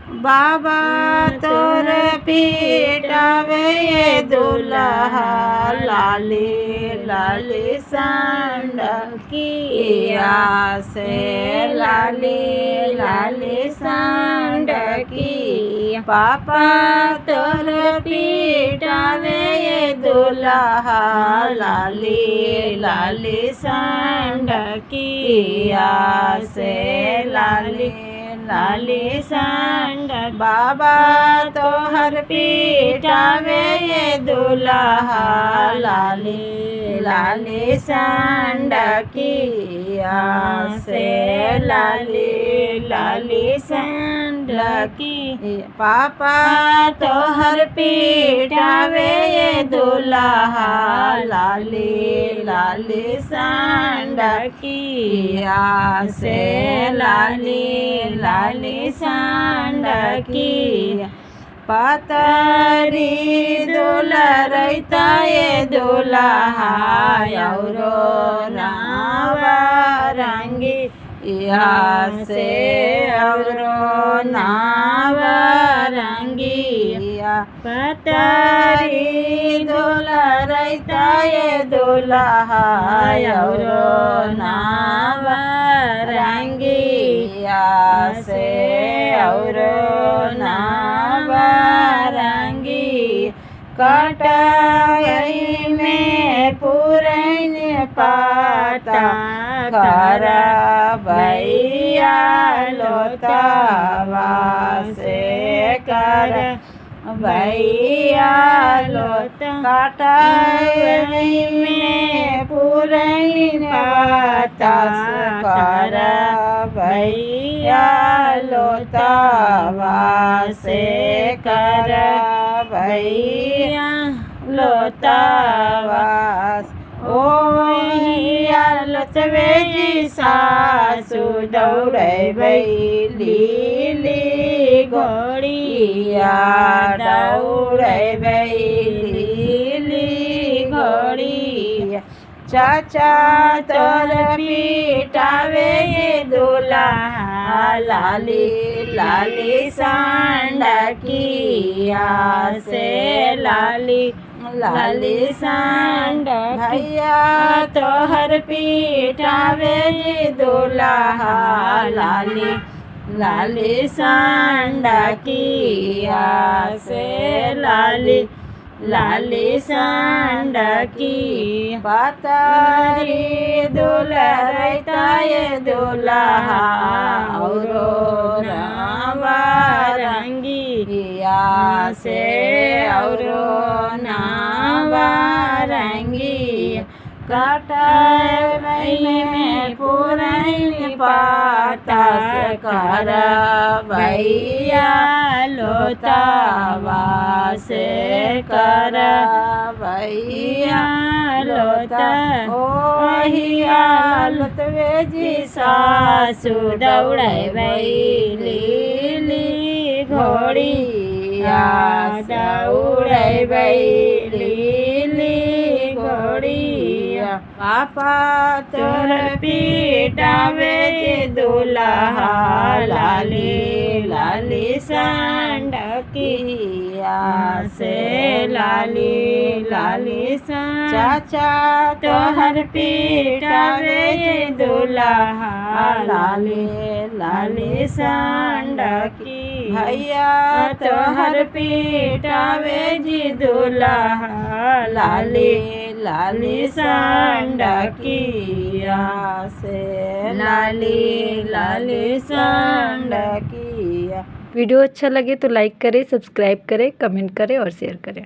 बाबा तोर पीटावे ये दुल्हा लाली लाली सांड किया से लाली लाली सांड की पापा तोर पीटावे ये दुल्हा लाली लाली सांड किया से लाली लाली सांड बाबा तोहर पीटावे ये दुल्हा लाली लाली सांड किया से लाली लाली सांड की पापा तोहर पीटावे ये दुल्हा लाली लाली सांड किया से लाली लाली सांड की पतरी दुलरैता ये दुल्हा औरो नाव रंगी या से औरो नाव रंगिया पतरी दुलरैता ये दुल्हा औरो नाव रंगिया से औरो नाव रंगी कटाई में पूरन पाता कर भैया लोतावा से कर भैया लोता कटाई में पूरन पाता कर भैया लोतावा से कर भैया लोतावास ओ लतवे जी सासु दौड़े बैली घोड़िया दौड़े बैली घोड़िया चाचा तोर पीटावे ये दुल्हा लाली लाली सांड किया से लाली लाली सांड भैया तोहर पीटावे ये दुल्हा लाली लाली सांड किया से लाली लाली सांड की पतरी दुलरैता ये दुल्हा औरो नावा रंगिया से औरो नावा रंगी कटाई में पूरन पाता कर भैया लोतावा से कर भैया लोता ओहिया लतवे जी सासु दौड़े बैली घोड़िया दौड़े बैली घोड़िया पापा तोर पीटावे ये दुल्हा लाली लाली सांड किया से लाली लाली सांड चाचा तोहर पीटावे ये दुल्हा लाली लाली सांड की भैया तोहर पीटावे जी दुल्हा लाली लाली सांड किया से लाली लाली सांड किया। वीडियो अच्छा लगे तो लाइक करें, सब्सक्राइब करें, कमेंट करें और शेयर करें।